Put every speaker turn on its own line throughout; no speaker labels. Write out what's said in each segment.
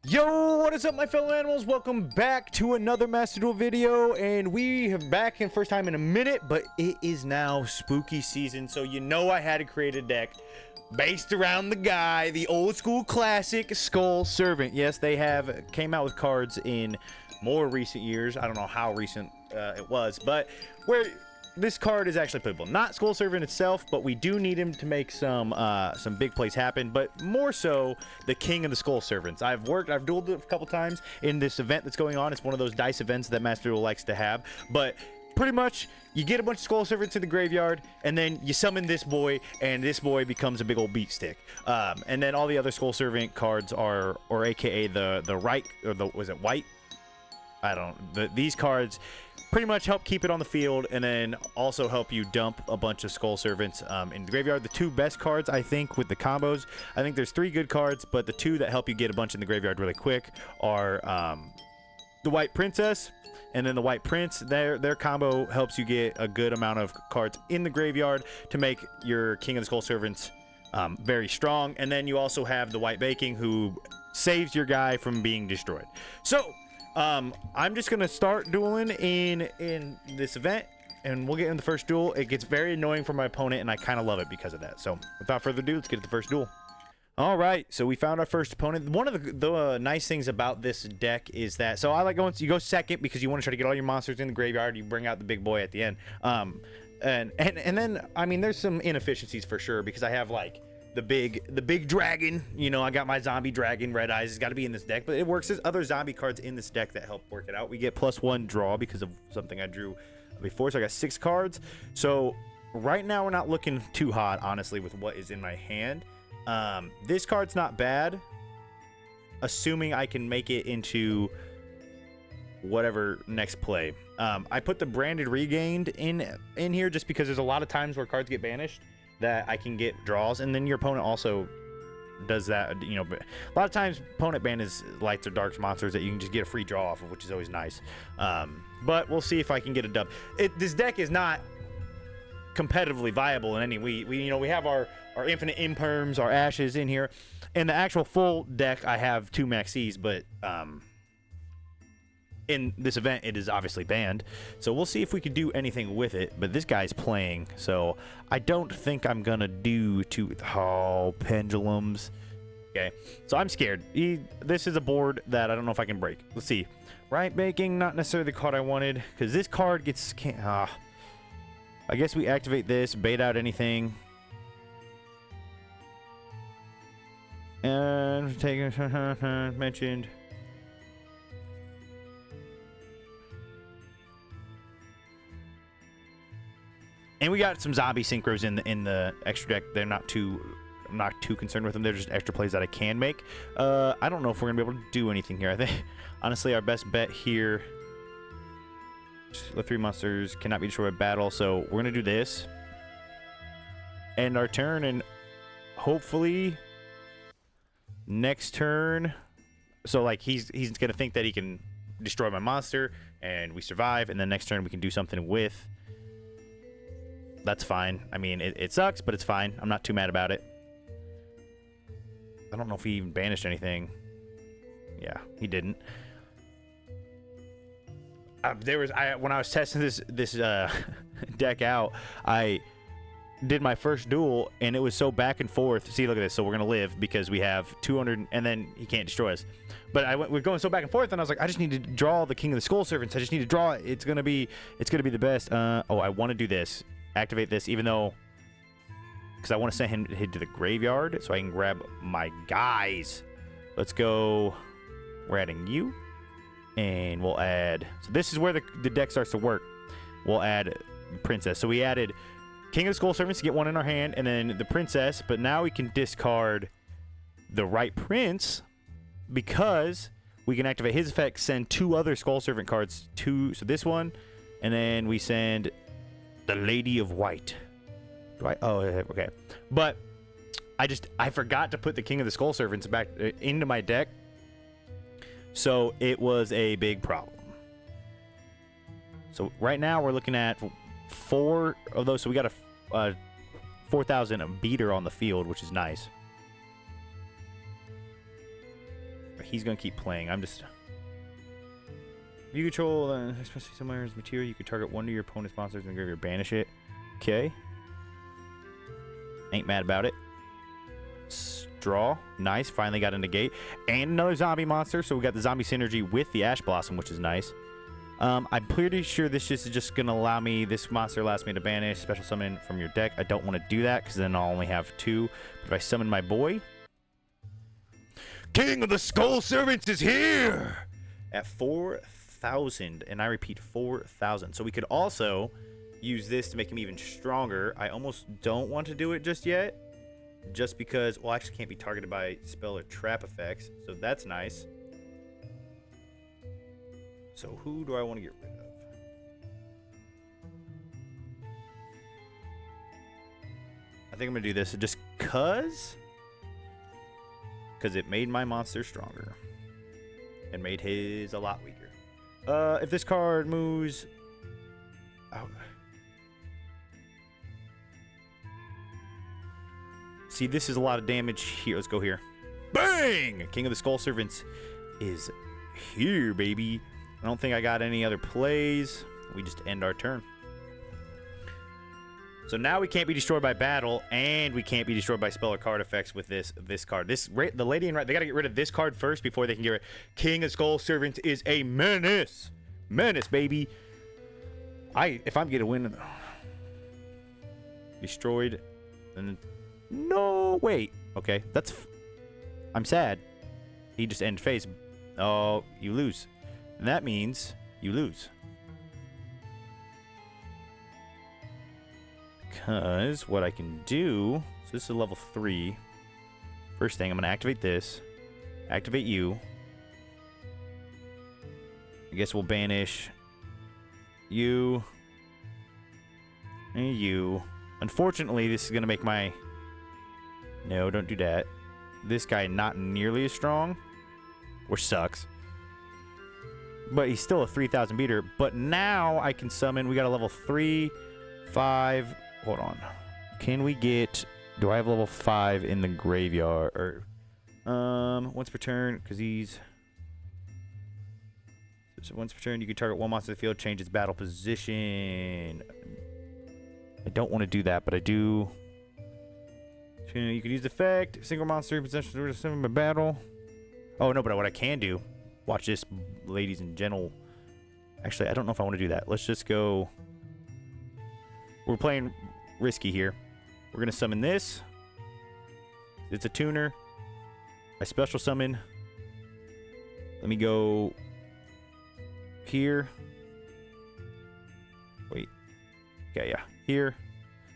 Yo, what is up, my fellow animals? Welcome back to another Masterduel video, and we are back in first time in a minute, but it is now spooky season, so you know I had to create a deck based around the old school classic Skull Servant. Yes, they came out with cards in more recent years. I don't know how recent it was, but this card is actually playable. Not Skull Servant itself, but we do need him to make some big plays happen, but more so the king of the Skull Servants. I've dueled it a couple times in this event that's going on. It's one of those dice events that Masterduel likes to have, but pretty much you get a bunch of Skull Servants in the graveyard, and then you summon this boy, and this boy becomes a big old beat stick. And then all the other Skull Servant cards are, or aka the right, or was it white? I don't. These cards pretty much help keep it on the field, and then also help you dump a bunch of Skull Servants in the graveyard. The two best cards, I think, with the combos, I think there's three good cards, but the two that help you get a bunch in the graveyard really quick are the White Princess and then the White Prince. Their combo helps you get a good amount of cards in the graveyard to make your King of the Skull Servants very strong. And then you also have the White Baking, who saves your guy from being destroyed. So I'm just gonna start dueling in this event, and we'll get in the first duel. It gets very annoying for my opponent, and I kind of love it because of that. So without further ado, let's get to the first duel. All right, so we found our first opponent. One of the nice things about this deck is that, so I like going, you go second because you want to try to get all your monsters in the graveyard. You bring out the big boy at the end. And then, I mean, there's some inefficiencies for sure, because I have like the big dragon. You know, I got my zombie dragon, Red Eyes. It's got to be in this deck, but it works. There's other zombie cards in this deck that help work it out. We get +1 draw because of something I drew before, so I got 6 cards. So right now we're not looking too hot, honestly, with what is in my hand. This card's not bad, assuming I can make it into whatever next play. I put the Branded Regained in here just because there's a lot of times where cards get banished that I can get draws, and then your opponent also does that. You know, but a lot of times opponent ban is lights or darks monsters that you can just get a free draw off of, which is always nice. But we'll see if I can get a dub. This deck is not competitively viable in any. We have our infinite imperms, our ashes in here. In the actual full deck, I have 2 maxis, but in this event, it is obviously banned. So we'll see if we can do anything with it. But this guy's playing, so I don't think I'm gonna do too. Oh, pendulums. Okay, so I'm scared. This is a board that I don't know if I can break. Let's see. Right Baking, not necessarily the card I wanted, because this card gets. I guess we activate this, bait out anything. And take mentioned. And we got some zombie synchros in the extra deck. I'm not too concerned with them. They're just extra plays that I can make. I don't know if we're gonna be able to do anything here. I think honestly our best bet here. The 3 monsters cannot be destroyed by battle, so we're gonna do this. End our turn, and hopefully next turn. So like he's gonna think that he can destroy my monster, and we survive, and then next turn we can do something with. That's fine. I mean, it sucks, but it's fine. I'm not too mad about it. I don't know if he even banished anything. Yeah, he didn't. When I was testing this deck out, I did my first duel, and it was so back and forth. See, look at this. So we're gonna live because we have 200, and then he can't destroy us. But we're going so back and forth, and I was like, I just need to draw the King of the Skull Servants. I just need to draw it. It's gonna be the best. Oh, I want to do this. Activate this, even though, because I want to send him to the graveyard so I can grab my guys. Let's go. We're adding you, and we'll add. So this is where the deck starts to work. We'll add Princess. So we added King of the Skull Servants to get one in our hand, and then the Princess. But now we can discard the Right Prince because we can activate his effect, send 2 other Skull Servant cards to. So this one, and then we send the Lady of White. Oh, okay. But I forgot to put the King of the Skull Servants back into my deck, so it was a big problem. So right now we're looking at 4 of those. So we got a 4,000 beater on the field, which is nice. he's gonna keep playing. I'm just. If you control, especially somewhere's material, you can target one of your opponent's monsters and graveyard, banish it. Okay. Ain't mad about it. Draw. Nice. Finally got in the gate. And another zombie monster. So we got the zombie synergy with the Ash Blossom, which is nice. I'm pretty sure this is just going to allow me, this monster allows me to banish, special summon from your deck. I don't want to do that because then I'll only have 2. But if I summon my boy, King of the Skull Servants is here at 4,000. And I repeat, 4,000. So we could also use this to make him even stronger. I almost don't want to do it just yet. Just because, well, actually can't be targeted by spell or trap effects. So that's nice. So who do I want to get rid of? I think I'm going to do this just because it made my monster stronger. And made his a lot weaker. If this card moves... Oh. See, this is a lot of damage here. Let's go here. Bang! King of the Skull Servants is here, baby. I don't think I got any other plays. We just end our turn. So now we can't be destroyed by battle, and we can't be destroyed by spell or card effects with this card. The lady in right, they got to get rid of this card first before they can get rid. King of Skull Servants is a menace. Menace, baby. If I'm getting a win, destroyed, and no, wait. Okay, I'm sad. He just end phase. Oh, you lose. And that means you lose. Because what I can do, so this is level 3. First thing, I'm going to activate this. Activate you. I guess we'll banish you. And you. Unfortunately, this is going to make my... No, don't do that. This guy not nearly as strong. Or sucks. But he's still a 3,000 beater. But now I can summon... We got a level 3, 5... Hold on. Can we get... Do I have level 5 in the graveyard? Or... once per turn, because he's... So once per turn, you can target one monster in the field, change its battle position. I don't want to do that, but I do... You can use the effect. Single monster possession to summon by battle. Oh, no, but what I can do... Watch this, ladies and gentle. Actually, I don't know if I want to do that. Let's just go... We're playing risky here. We're going to summon this. It's a tuner. I special summon. Let me go... Here. Wait. Okay, yeah. Here.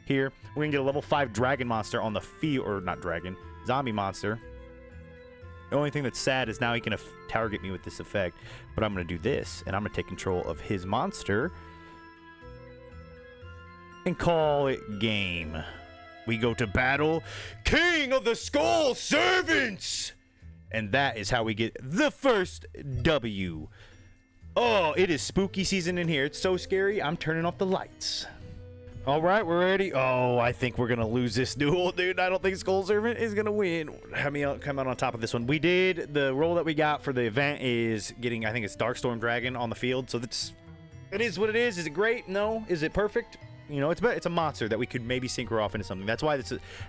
Here. We're going to get a level 5 dragon monster on the field. Or not dragon. Zombie monster. The only thing that's sad is now he can target me with this effect. But I'm going to do this. And I'm going to take control of his monster. And call it game. We go to battle. King of the Skull Servants! And that is how we get the first W. Oh, it is spooky season in here. It's so scary. I'm turning off the lights. All right, we're ready. Oh, I think we're going to lose this duel, dude. I don't think Skull Servant is going to win. Have me come out on top of this one. We did. The roll that we got for the event is getting, I think it's Darkstorm Dragon on the field. So it is what it is. Is it great? No. Is it perfect? You know, it's a monster that we could maybe synchro off into something. That's why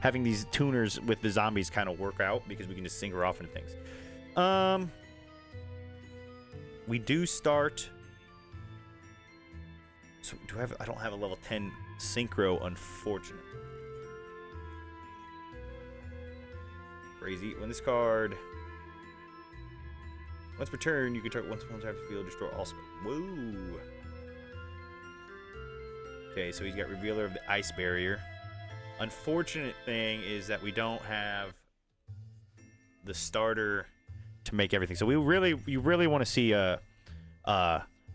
having these tuners with the zombies kind of work out, because we can just synchro off into things. We do start. So I don't have a level 10 synchro, unfortunately. Crazy. When this card once per turn, you can target once upon the field, destroy all spell. Whoa. Okay, so he's got Revealer of the Ice Barrier. Unfortunate thing is that we don't have the starter to make everything. So you really want to see the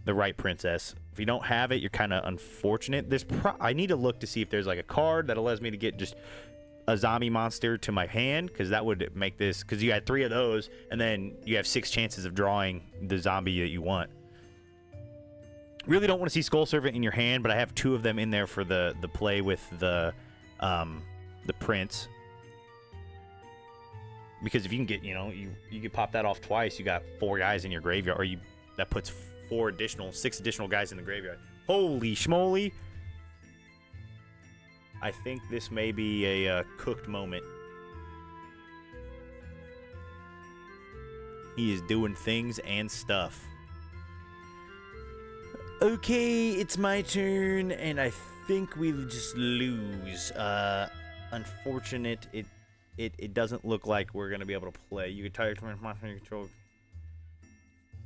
right princess. If you don't have it, you're kind of unfortunate. I need to look to see if there's like a card that allows me to get just a zombie monster to my hand, because that would make this, because you had 3 of those, and then you have 6 chances of drawing the zombie that you want. Really don't want to see Skull Servant in your hand, but I have 2 of them in there for the play with the prince. Because if you can get, you know, you could pop that off twice, you got 4 guys in your graveyard, or that puts 6 additional guys in the graveyard. Holy schmoly! I think this may be a cooked moment. He is doing things and stuff. Okay, it's my turn, and I think we'll just lose. Unfortunate. It doesn't look like we're gonna be able to play. You can tire monster control.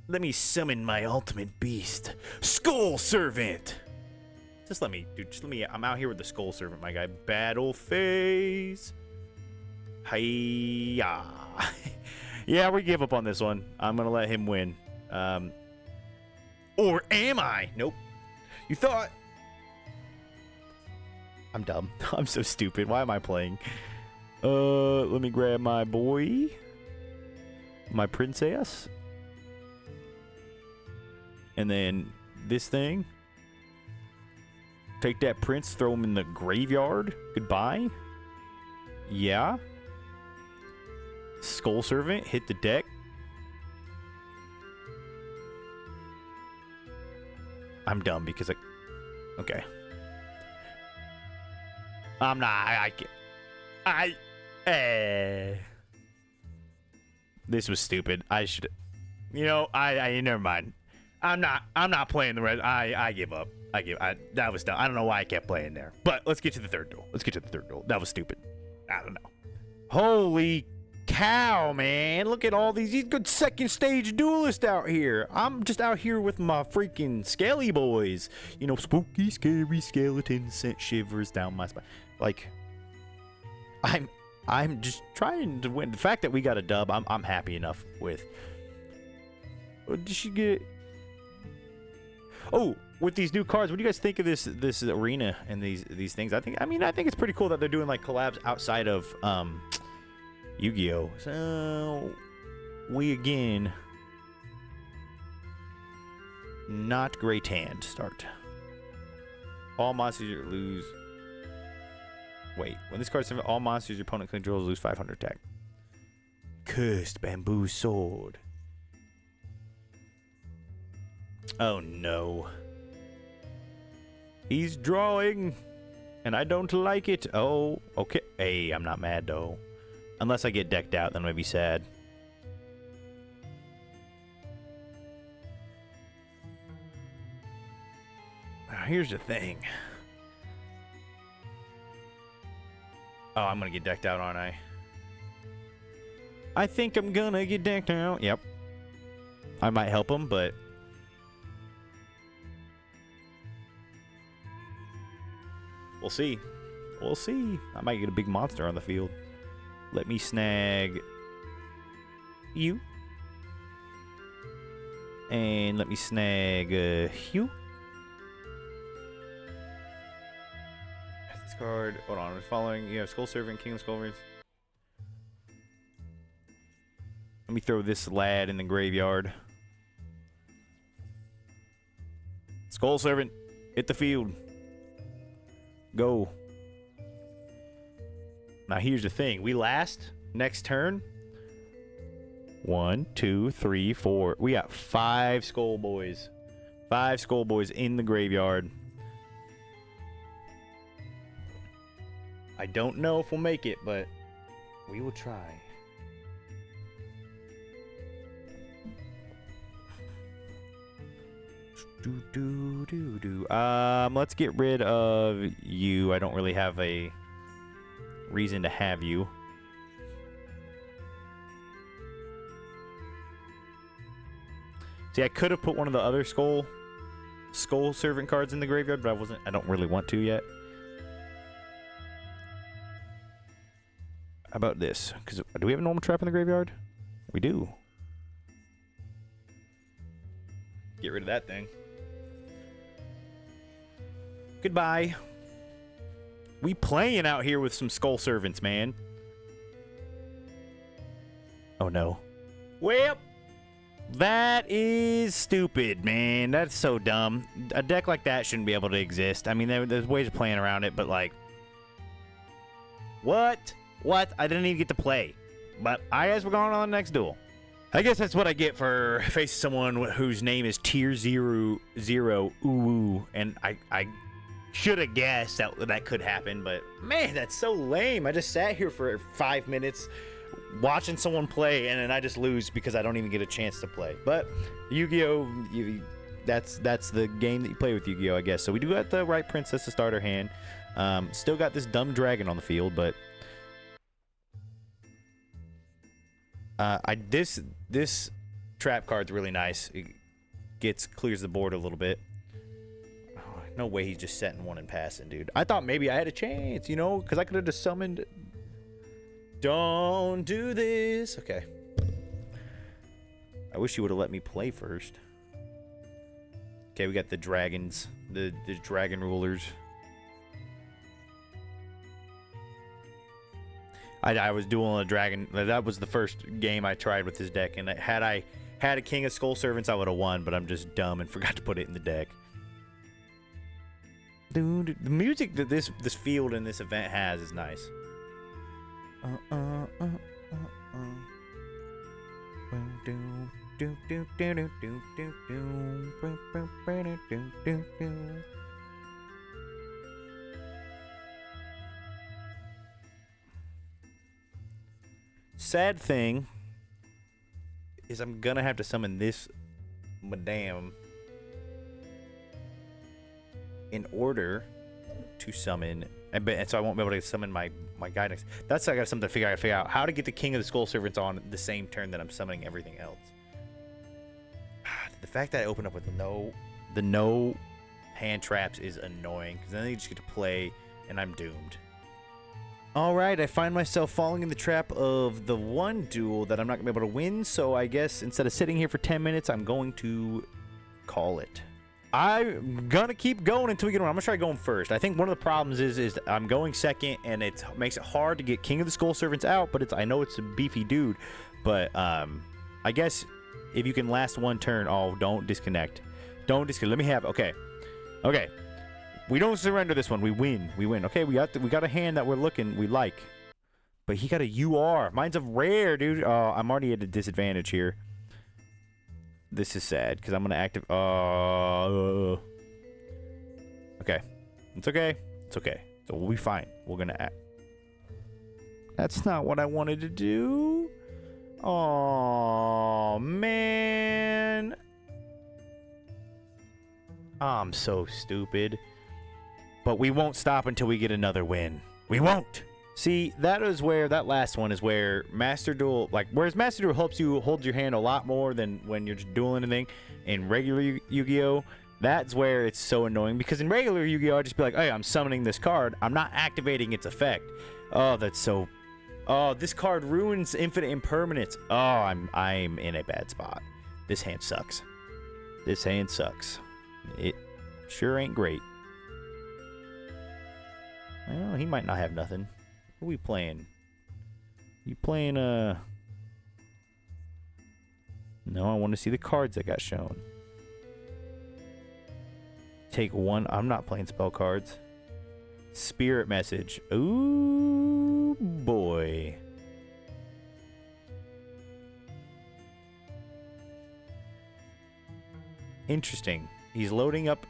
Let me summon my ultimate beast, Skull Servant. Just let me, dude. Just let me. I'm out here with the Skull Servant, my guy. Battle phase. Hiya. Yeah, we give up on this one. I'm gonna let him win. Or am I? Nope. You thought. I'm dumb. I'm so stupid. Why am I playing? Let me grab my boy. My princess. And then this thing. Take that prince, throw him in the graveyard. Goodbye. Yeah. Skull Servant, hit the deck. I'm dumb because I... Okay. I'm not... This was stupid. I should... You know, never mind. I'm not playing the rest. I give up. That was dumb. I don't know why I kept playing there. But let's get to the third duel. That was stupid. I don't know. Holy cow, man. Look at all these good second stage duelists out here. I'm just out here with my freaking scaly boys. You know, spooky, scary skeletons sent shivers down my spine. Like, I'm just trying to win. The fact that we got a dub, I'm happy enough with. What did she get? Oh, with these new cards, what do you guys think of this arena and these things? I think it's pretty cool that they're doing like collabs outside of Yu-Gi-Oh. So we again not great hand start. All monsters lose. Wait, when this card's all monsters your opponent controls lose 500 attack. Cursed bamboo sword. Oh no. He's drawing, and I don't like it. Oh, okay. Hey, I'm not mad though. Unless I get decked out, then I'd be sad. Now, here's the thing. Oh, I'm gonna get decked out, aren't I? I think I'm gonna get decked out. Yep. I might help him, but... We'll see. We'll see. I might get a big monster on the field. Let me snag you. And let me snag Hugh. This card. Hold on. Following. You have Skull Servant, King of Skullverts. Let me throw this lad in the graveyard. Skull Servant, hit the field. Go. Now here's the thing. We last next turn. 1, 2, 3, 4. We got 5 skull boys. 5 skull boys in the graveyard. I don't know if we'll make it, but we will try. Let's get rid of you. I don't really have a reason to have you. See, I could have put one of the other skull servant cards in the graveyard, but I don't really want to yet. How about this? Because do we have a normal trap in the graveyard? We do. Get rid of that thing. Goodbye. We playing out here with some skull servants, man. Oh no. Well, that is stupid, man. That's so dumb. A deck like that shouldn't be able to exist. I mean, there's ways of playing around it, but like... What? What? I didn't even get to play. But I guess we're going on the next duel. I guess that's what I get for facing someone whose name is Tier 0 Ooh, and I should have guessed that could happen, but man, that's so lame. I just sat here for 5 minutes watching someone play, and then I just lose because I don't even get a chance to play. But Yu-Gi-Oh, that's the game that you play with Yu-Gi-Oh, I guess. So we do got the right princess to start our hand. Still got this dumb dragon on the field, but this trap card's really nice. It clears the board a little bit. Oh, no way he's just setting one and passing, dude. I thought maybe I had a chance, you know, because I could have just summoned. Don't do this. Okay. I wish you would have let me play first. Okay, we got the dragons, the dragon rulers. I was dueling a dragon. That was the first game I tried with this deck, and had I had a King of Skull Servants, I would have won, but I'm just dumb and forgot to put it in the deck. Dude, the music that this field and this event has is nice. Sad thing is I'm gonna have to summon this madame in order to summon, and so I won't be able to summon my guidance. That's I got something to figure out how to get the King of the Skull Servants on the same turn that I'm summoning everything else. The fact that I open up with no hand traps is annoying, because then they just get to play and I'm doomed. Alright, I find myself falling in the trap of the one duel that I'm not going to be able to win, so I guess instead of sitting here for 10 minutes, I'm going to call it. I'm going to keep going until we get around. I'm going to try going first. I think one of the problems is I'm going second, and it makes it hard to get King of the Skull Servants out, but I know it's a beefy dude, but I guess if you can last one turn, don't disconnect. Don't disconnect. Let me have it. Okay. We don't surrender this one. We win. Okay, we got a hand that we like. But he got a UR. Mine's a rare, dude. I'm already at a disadvantage here. This is sad because I'm gonna active. Okay, it's okay. So we'll be fine. We're gonna act. That's not what I wanted to do. Oh man, I'm so stupid. But we won't stop until we get another win. We won't. See, that last one is where Masterduel, whereas Masterduel helps you hold your hand a lot more than when you're just dueling anything in regular Yu-Gi-Oh! That's where it's so annoying, because in regular Yu-Gi-Oh! I'd just be like, hey, I'm summoning this card. I'm not activating its effect. Oh, that's so... Oh, this card ruins infinite impermanence. Oh, I'm in a bad spot. This hand sucks. It sure ain't great. Well, he might not have nothing. What are we playing? You playing, No, I want to see the cards that got shown. Take one. I'm not playing spell cards. Spirit message. Ooh, boy. Interesting. He's loading up.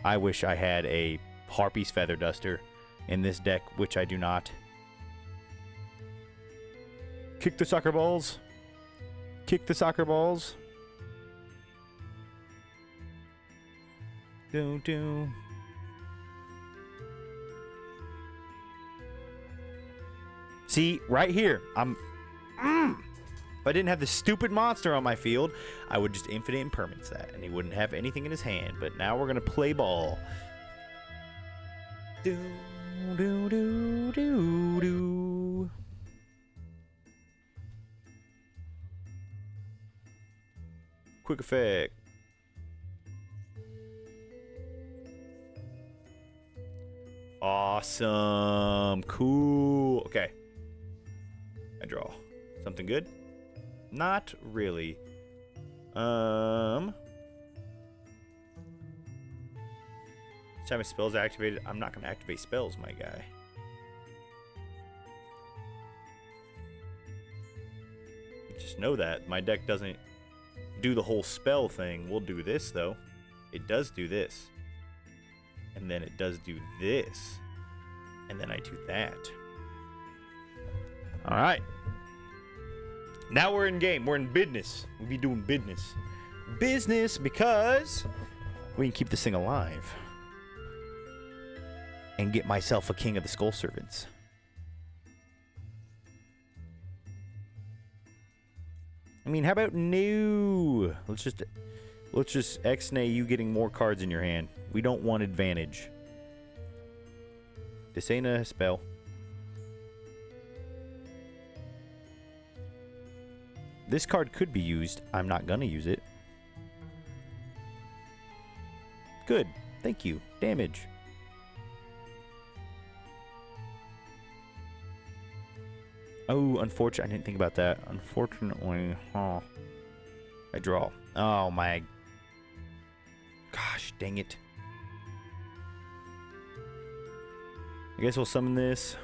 I wish I had a Harpy's Feather Duster in this deck, which I do not. Kick the soccer balls. Kick the soccer balls. Do. See, right here, If I didn't have the stupid monster on my field, I would just infinite impermanence that, and he wouldn't have anything in his hand. But now we're gonna play ball. Do. Quick effect. Awesome. Cool. Okay. I draw. Something good? Not really. Each time a spell's activated, I'm not going to activate spells, my guy. Just know that. My deck doesn't do the whole spell thing. We'll do this, though. It does do this. And then it does do this. And then I do that. All right. Now we're in game. We're in business. We'll be doing business. Business because we can keep this thing alive. And get myself a King of the Skull Servants. I mean, how about no? Let's just X-nay you getting more cards in your hand. We don't want advantage. This ain't a spell. This card could be used. I'm not gonna use it. Good. Thank you. Damage. Oh, unfortunately, I didn't think about that. Unfortunately, I draw. Oh my. Gosh, dang it. I guess we'll summon this.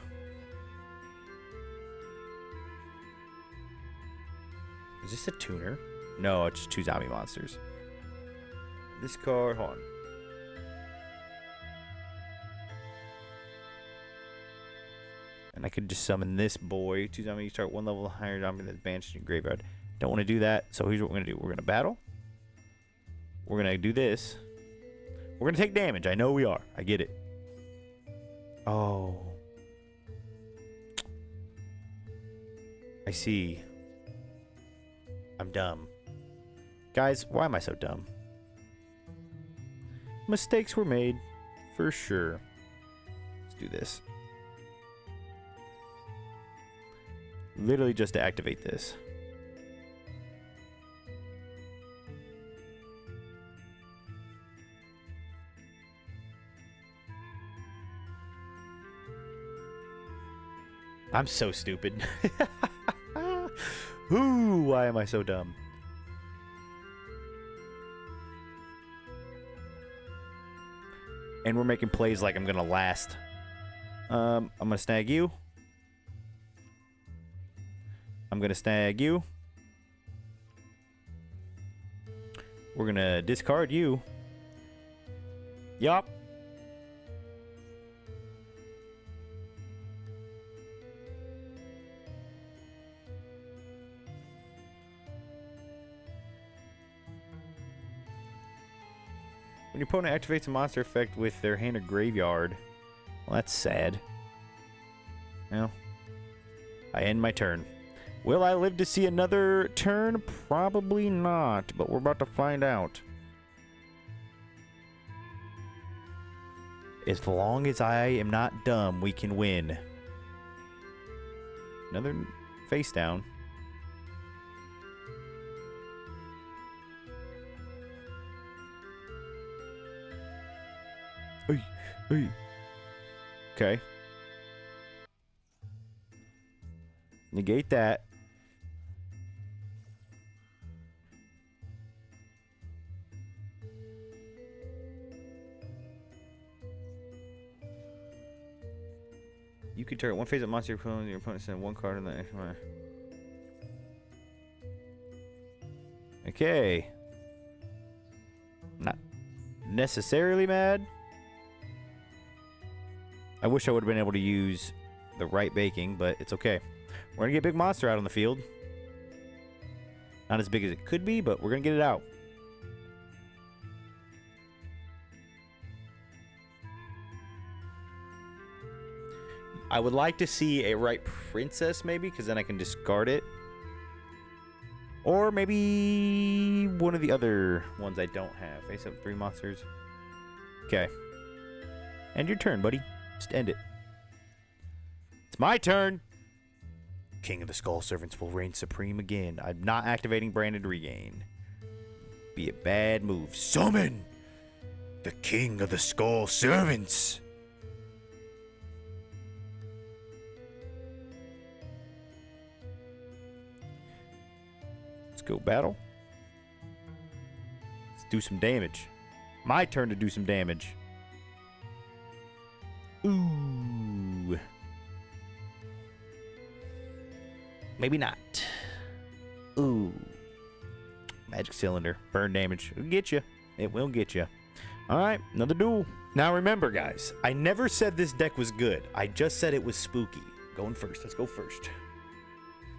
Is this a tuner? No, it's just 2 zombie monsters. This card, hold on. And I could just summon this boy. 2 zombie, you start 1 level higher zombie that's banished in your graveyard. Don't want to do that, so here's what we're going to do. We're going to battle. We're going to do this. We're going to take damage. I know we are. I get it. Oh. I see. I'm dumb. Guys, why am I so dumb? Mistakes were made. For sure. Let's do this. Literally just to activate this. I'm so stupid. Ooh, why am I so dumb? And we're making plays like I'm gonna last. I'm gonna snag you. I'm gonna snag you. We're gonna discard you. Yup. When your opponent activates a monster effect with their hand or graveyard. Well, that's sad. Well, I end my turn. Will I live to see another turn? Probably not, but we're about to find out. As long as I am not dumb, we can win. Another face down. Hey, hey. Okay. Negate that. You can target one phase of monster your opponent send 1 card in the next one. Okay. Not necessarily mad. I wish I would have been able to use the right baking, but it's okay. We're gonna get big monster out on the field. Not as big as it could be, but we're gonna get it out. I would like to see a right princess, maybe, because then I can discard it. Or maybe one of the other ones I don't have. Face up 3 monsters. Okay. End your turn, buddy. Just end it. It's my turn. King of the Skull Servants will reign supreme again. I'm not activating Branded Regain. Be a bad move. Summon the King of the Skull Servants. Let's go battle. Let's do some damage. My turn to do some damage. Ooh. Maybe not. Ooh. Magic cylinder. Burn damage. It'll get you. It will get you. Alright, another duel. Now remember, guys, I never said this deck was good. I just said it was spooky. Going first. Let's go first.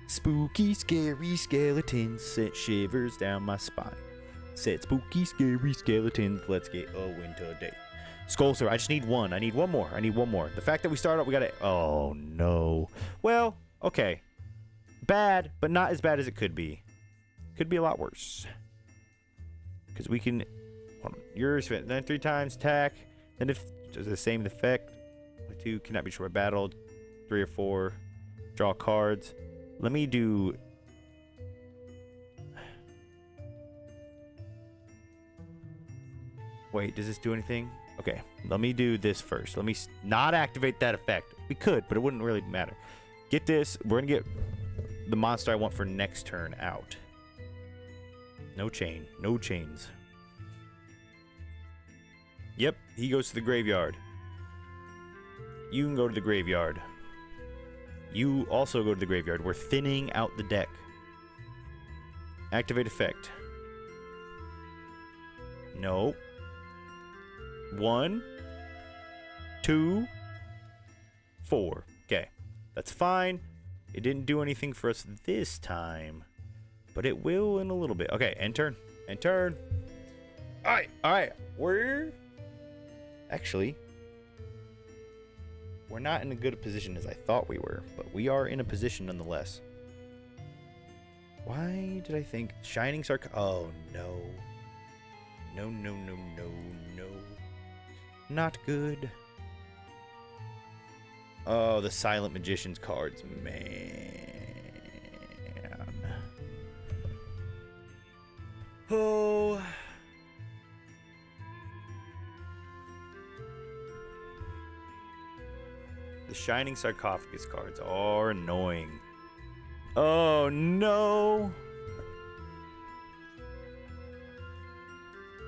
Spooky, scary skeletons sent shivers down my spine. Said spooky, scary skeletons, let's get a winter day. Skull Server, I just need one. I need one more. I need one more. The fact that we started out, we gotta... Oh, no. Well, okay. Bad, but not as bad as it could be. Could be a lot worse. Because we can... Yours, then 3 times, attack. Then if does the same effect. 2 cannot be short battled. 3 or 4. Draw cards. Let me do... Wait, does this do anything? Okay, let me do this first. Let me not activate that effect. We could, but it wouldn't really matter. Get this. We're going to get the monster I want for next turn out. No chain. No chains. Yep, he goes to the graveyard. You can go to the graveyard. You also go to the graveyard. We're thinning out the deck. Activate effect. No. 1, 2, 4. Okay, that's fine. It didn't do anything for us this time, but it will in a little bit. Okay, end turn. End turn. All right. We're actually not in a good position as I thought we were, but we are in a position nonetheless. Why did I think Shining Sarc? Oh no. No. Not good. Oh, the Silent Magician's cards, man. Oh. The Shining Sarcophagus cards are annoying. Oh, no.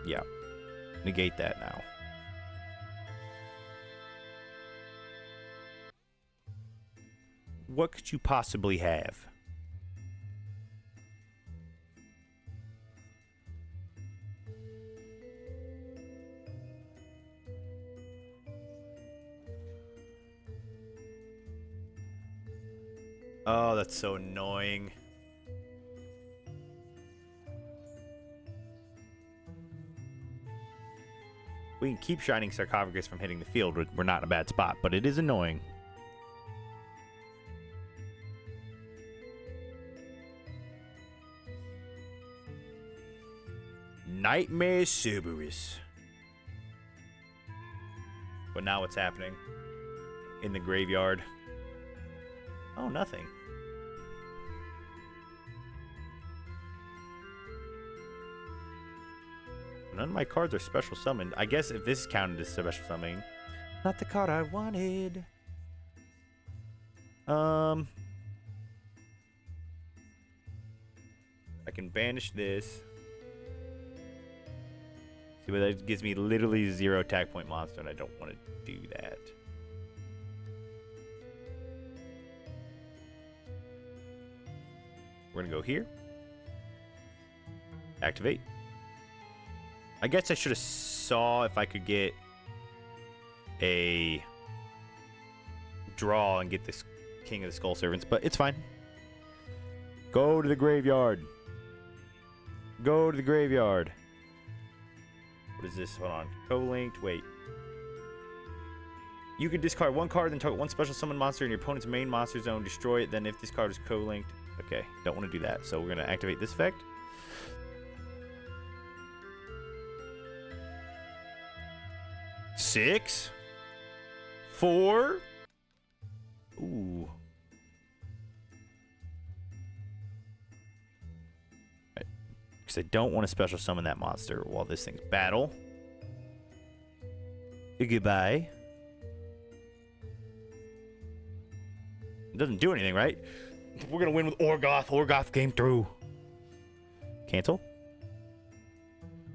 Yeah. Negate that now. What could you possibly have? Oh, that's so annoying. We can keep Shining Sarcophagus from hitting the field. We're not in a bad spot, but it is annoying. Nightmare Cerberus. But now what's happening? In the graveyard. Oh, nothing. None of my cards are special summoned. I guess if this counted as special summoning. Not the card I wanted. I can banish this. See, but that gives me literally 0 attack point monster, and I don't want to do that. We're going to go here. Activate. I guess I should have saw if I could get a draw and get this King of the Skull Servants, but it's fine. Go to the graveyard. Go to the graveyard. What is this? Hold on. Co-linked. Wait. You can discard 1 card, then target 1 special summon monster in your opponent's main monster zone. Destroy it. Then if this card is co-linked. Okay. Don't want to do that. So we're going to activate this effect. Six. 4. Ooh. Because I don't want to special summon that monster while this thing's battle. Goodbye. It doesn't do anything, right? We're going to win with Orgoth. Orgoth came through. Cancel.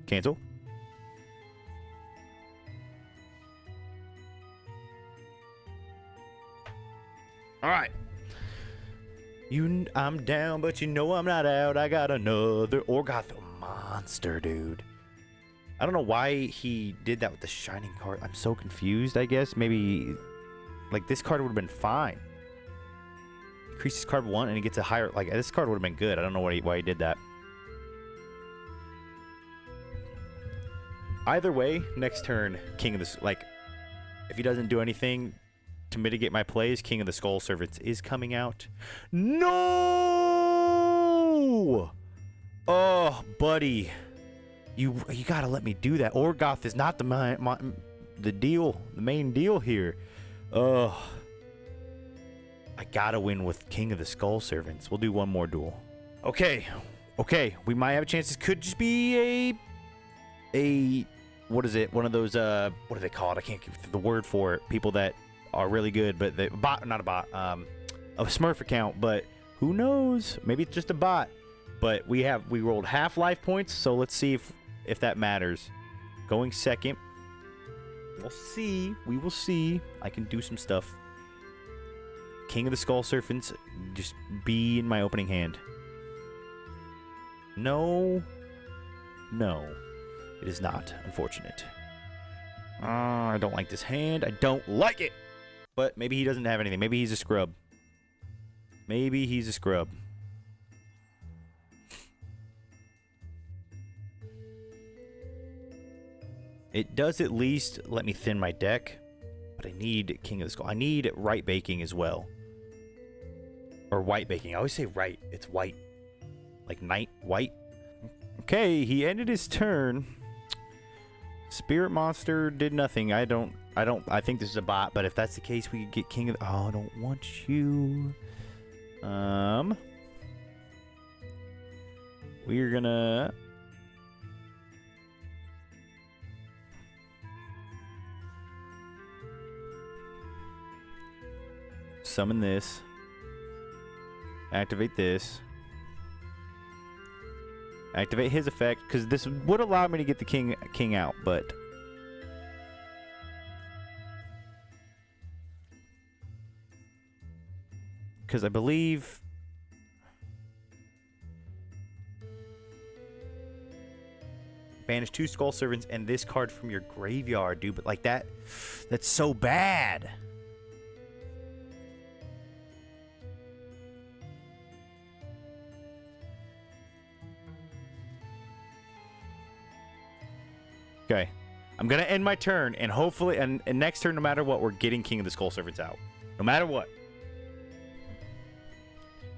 Cancel. All right. I'm down, but you know I'm not out. I got another Orgoth monster, dude. I don't know why he did that with the shining card. I'm so confused, I guess. Maybe, like, this card would have been fine. Increases card 1 and he gets a higher... Like, this card would have been good. I don't know why he did that. Either way, next turn, King of the... Like, if he doesn't do anything to mitigate my plays, King of the Skull Servants is coming out. No! Oh, buddy. You gotta let me do that. Orgoth is not the main deal here. Ugh. I gotta win with King of the Skull Servants. We'll do one more duel. Okay. We might have a chance. This could just be a what is it? One of those what do they call it? I can't give the word for it. People that are really good, but they not a bot. A Smurf account, but who knows? Maybe it's just a bot. But we rolled half life points, so let's see if that matters. Going second. We'll see. We will see. I can do some stuff. King of the Skull Servants, just be in my opening hand. No. It is not. Unfortunate. I don't like this hand. I don't like it. But maybe he doesn't have anything. Maybe he's a scrub. It does at least let me thin my deck. But I need King of the Skull. I need right baking as well. Or white baking. I always say right. It's white. Like night white. Okay, he ended his turn. Spirit Monster did nothing. I think this is a bot, but if that's the case, we could get King of the... Oh, I don't want you. We're gonna... Summon this. Activate this. Activate his effect, because this would allow me to get the king out, but... Because I believe... Banish 2 Skull Servants and this card from your graveyard, dude. But like that's so bad. Okay. I'm going to end my turn, and hopefully, and next turn, no matter what, we're getting King of the Skull Servants out. No matter what.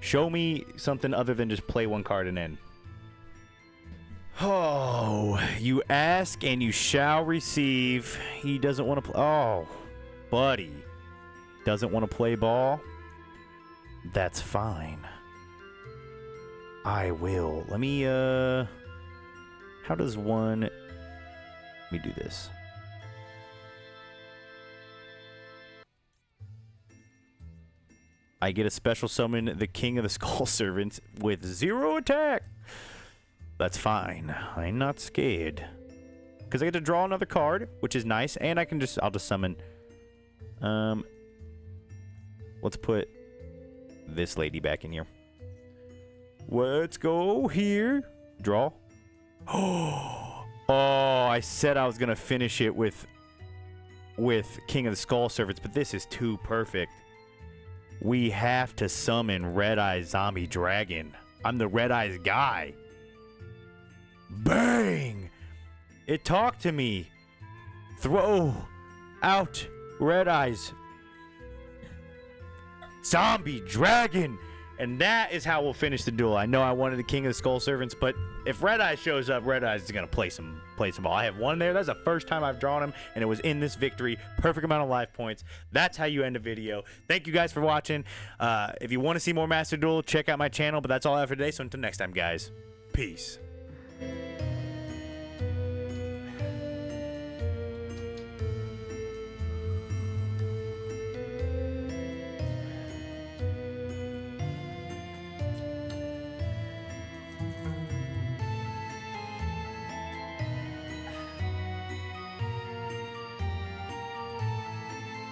Show me something other than just play one card and end. Oh, you ask and you shall receive. He doesn't want to play. Oh, buddy. Doesn't want to play ball? That's fine. I will. Let me, how does one... Let me do this. I get a special summon the King of the Skull Servants with 0 attack. That's fine. I'm not scared. Because I get to draw another card, which is nice. And I can I'll just summon. Let's put this lady back in here. Let's go here. Draw. Oh, I said I was going to finish it with King of the Skull Servants, but this is too perfect. We have to summon Red Eyes Zombie Dragon. I'm the Red Eyes guy. Bang! It talked to me. Throw out Red Eyes Zombie Dragon. And that is how we'll finish the duel. I know I wanted the King of the Skull Servants, but if Red Eyes shows up, Red Eyes is going to play some ball. I have one there. That's the first time I've drawn him, and it was in this victory. Perfect amount of life points. That's how you end a video. Thank you guys for watching. If you want to see more Master Duel, check out my channel, but that's all I have for today. So until next time, guys, peace.